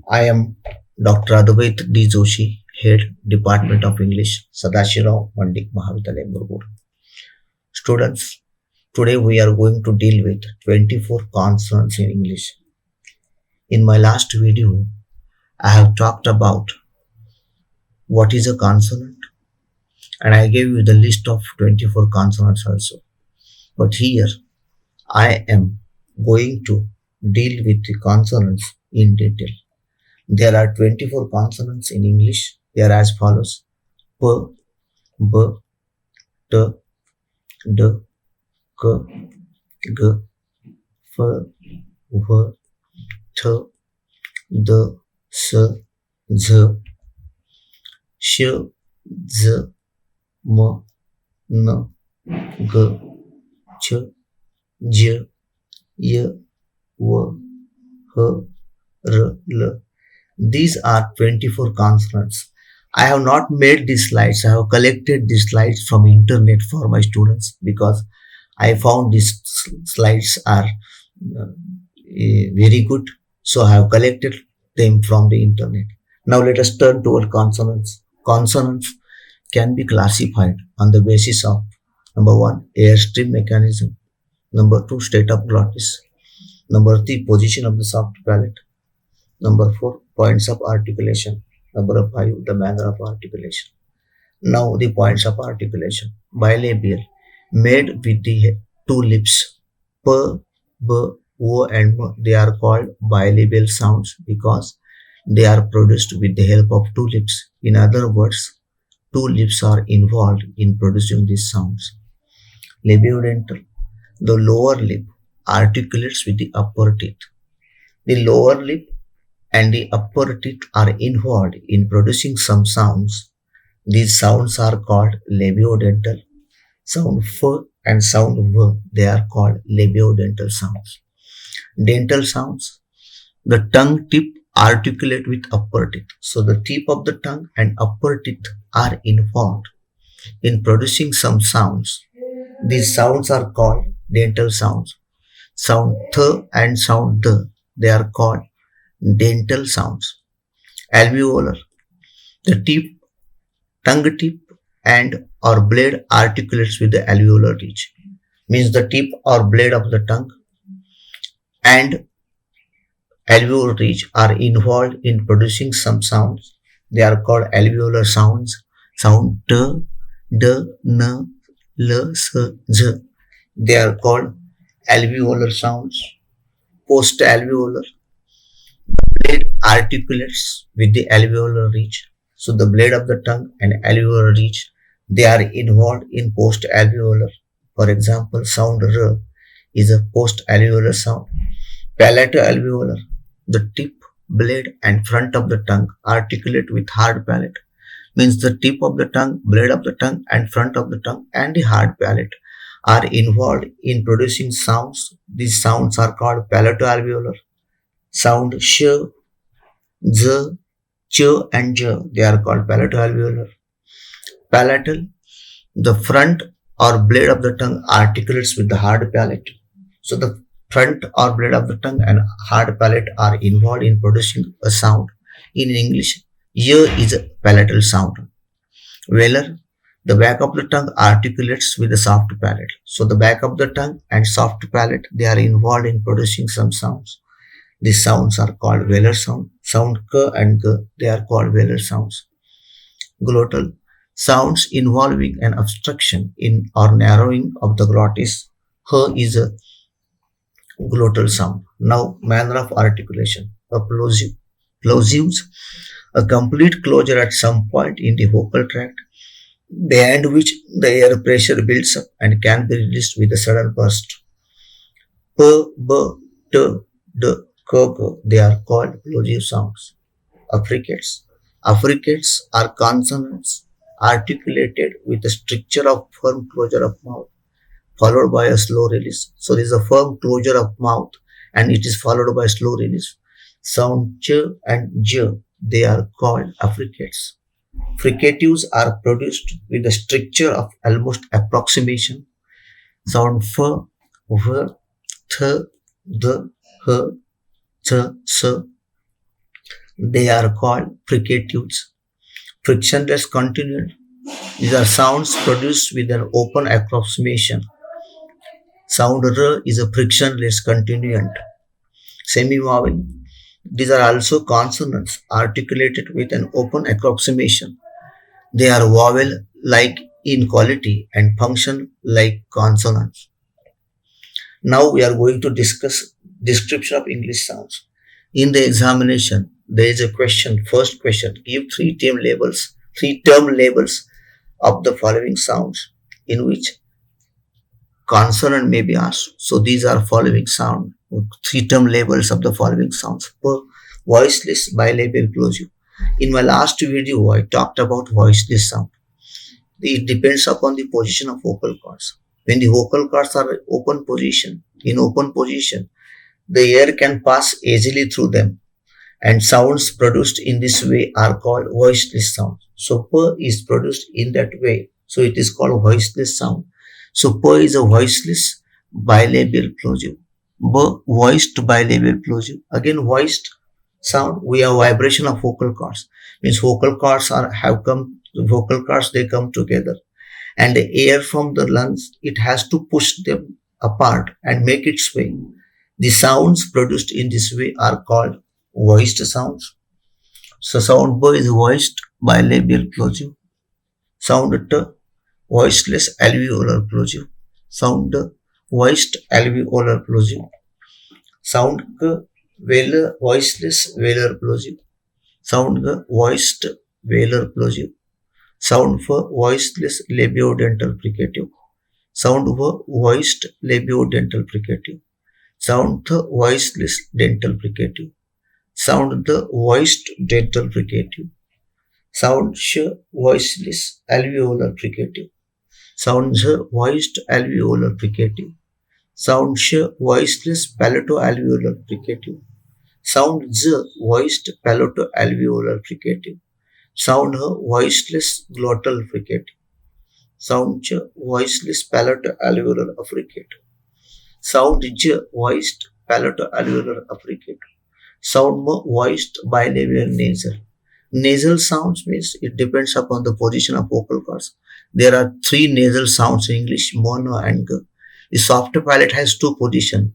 I am Dr. Advait D. Joshi, Head Department of English, Sadashirao Mandik Mahavidyalaya, Murgur. Students, today we are going to deal with 24 consonants in English. In my last video, I have talked about what is a consonant and I gave you the list of 24 consonants also. But here, I am going to deal with the consonants in detail. There are 24 consonants in English. They are as follows: P, B, T, D, K, G, F, V, Th, D, S, Z, Sh, Z, M, N, G, Ch, J, Y, W, H, R, L. These are 24 consonants. I have not made these slides. I have collected these slides from internet for my students because I found these slides are very good. So I have collected them from the internet. Now let us turn toward consonants. Consonants can be classified on the basis of number one, airstream mechanism, number two, state of glottis, number three, position of the soft palate, number four, points of articulation, number five, the manner of articulation. Now the points of articulation. Bilabial, made with the two lips, p, b, o and m. They are called bilabial sounds because they are produced with the help of two lips. In other words, two lips are involved in producing these sounds. Labiodental, the lower lip articulates with the upper teeth. The lower lip and the upper teeth are involved in producing some sounds. These sounds are called labiodental. Sound f and sound v, they are called labiodental sounds. Dental sounds, the tongue tip articulate with upper teeth. So the tip of the tongue and upper teeth are involved in producing some sounds. These sounds are called dental sounds. Sound th and sound d, they are called dental sounds. Alveolar, the tongue tip and or blade articulates with the alveolar ridge. Means the tip or blade of the tongue and alveolar ridge are involved in producing some sounds. They are called alveolar sounds. Sound t, d, n, l, s, z. They are called alveolar sounds. Post alveolar, blade articulates with the alveolar ridge. So the blade of the tongue and alveolar ridge, they are involved in post alveolar. For example, sound r is a post alveolar sound. Palatal alveolar, the tip, blade and front of the tongue articulate with hard palate. Means the tip of the tongue, blade of the tongue and front of the tongue and the hard palate are involved in producing sounds. These sounds are called palato-alveolar. Sound sh, z, ch and j, they are called palato-alveolar. Palatal, the front or blade of the tongue articulates with the hard palate. So the front or blade of the tongue and hard palate are involved in producing a sound. In English, y is a palatal sound. Velar, the back of the tongue articulates with the soft palate. So the back of the tongue and soft palate, they are involved in producing some sounds. These sounds are called velar sound. Sound k and g, they are called velar sounds. Glottal, sounds involving an obstruction in or narrowing of the glottis. H is a glottal sound. Now, manner of articulation. A plosives, a complete closure at some point in the vocal tract, behind which the air pressure builds up and can be released with a sudden burst. P, B, T, D, K, G, they are called plosive sounds. Affricates. Affricates are consonants articulated with a stricture of firm closure of mouth followed by a slow release. So there is a firm closure of mouth and it is followed by slow release. Sound ch and j, they are called affricates. Fricatives are produced with a stricture of almost approximation. Sound f, v, th, d, h, ch, s. They are called fricatives. Frictionless continuant. These are sounds produced with an open approximation. Sound R is a frictionless continuant. Semi-vowel. These are also consonants articulated with an open approximation. They are vowel-like in quality and function like consonants. Now we are going to discuss description of English sounds. In the examination, there is a question, first question, give three term labels of the following sounds in which consonant may be asked. So these are following sound, three term labels of the following sounds. Voiceless, bilabial, plosive. In my last video, I talked about voiceless sound. It depends upon the position of vocal cords. When the vocal cords are in open position, the air can pass easily through them, and sounds produced in this way are called voiceless sound. So p is produced in that way, so it is called voiceless sound. So p is a voiceless bilabial plosive. B voiced bilabial plosive. Again voiced sound, we have vibration of vocal cords. Means vocal cords they come together, and the air from the lungs it has to push them apart and make it sway. The sounds produced in this way are called voiced sounds. So sound B is voiced bilabial plosive. Sound T voiceless alveolar plosive. Sound D voiced alveolar plosive. Sound K voiceless velar plosive. Sound G voiced velar plosive. Sound F voiceless labiodental fricative. Sound V voiced labiodental fricative. Sound Th voiceless dental fricative. Sound the voiced dental fricative. Sound Sh voiceless alveolar fricative. Sound Z voiced alveolar fricative. Sound Sh voiceless palato-alveolar fricative. Sound Z voiced palato-alveolar fricative. Sound H voiceless glottal fricative. Sound Ch voiceless palato-alveolar affricative. Sound J voiced palato-alveolar affricative. Sound M voiced bilabial nasal. Nasal sounds means it depends upon the position of vocal cords. There are three nasal sounds in English, M, N, and G. The soft palate has two positions,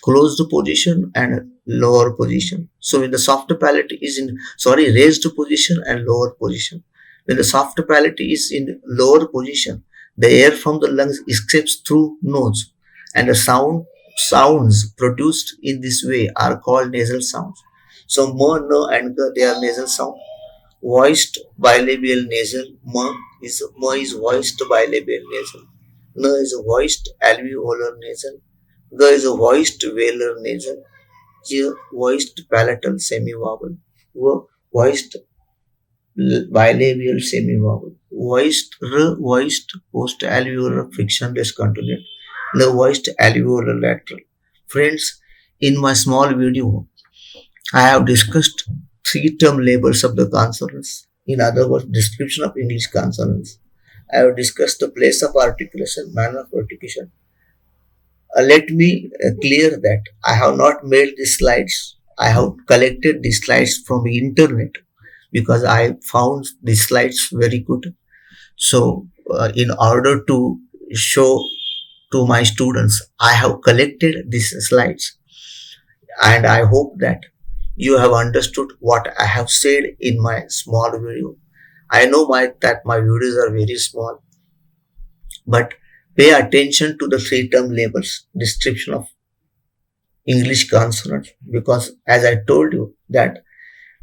closed position and lower position. So when the soft palate is in raised position and lower position. When the soft palate is in lower position, the air from the lungs escapes through nose, and the sounds produced in this way are called nasal sounds. So M, N, and G they are nasal sound. Voiced bilabial nasal. M is voiced bilabial nasal. N is voiced alveolar nasal. G is voiced velar nasal. J voiced palatal semivowel. V voiced bilabial semivowel. Voiced R voiced post-alveolar frictionless continuant. L voiced alveolar lateral. Friends, in my small video, I have discussed three term labels of the consonants. In other words, description of English consonants. I have discussed the place of articulation, manner of articulation. Let me clear that I have not made these slides. I have collected these slides from the internet because I found these slides very good. So, in order to show to my students, I have collected these slides, and I hope that you have understood what I have said in my small video. I know that my videos are very small, but pay attention to the three term labels, description of English consonants, because as I told you that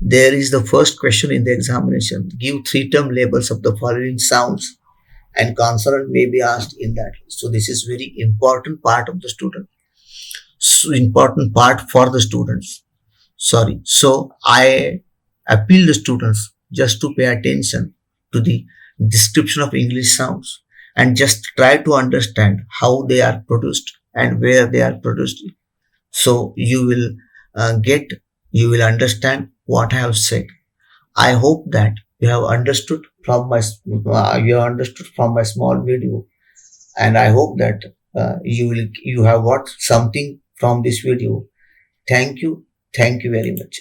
there is the first question in the examination. Give three term labels of the following sounds, and consonant may be asked in that. So this is very important part of the student. So important part for the students. So I appeal the students just to pay attention to the description of English sounds and just try to understand how they are produced and where they are produced. So you will you will understand what I have said. I hope that you have understood from my small video, and I hope that you have got something from this video. Thank you very much.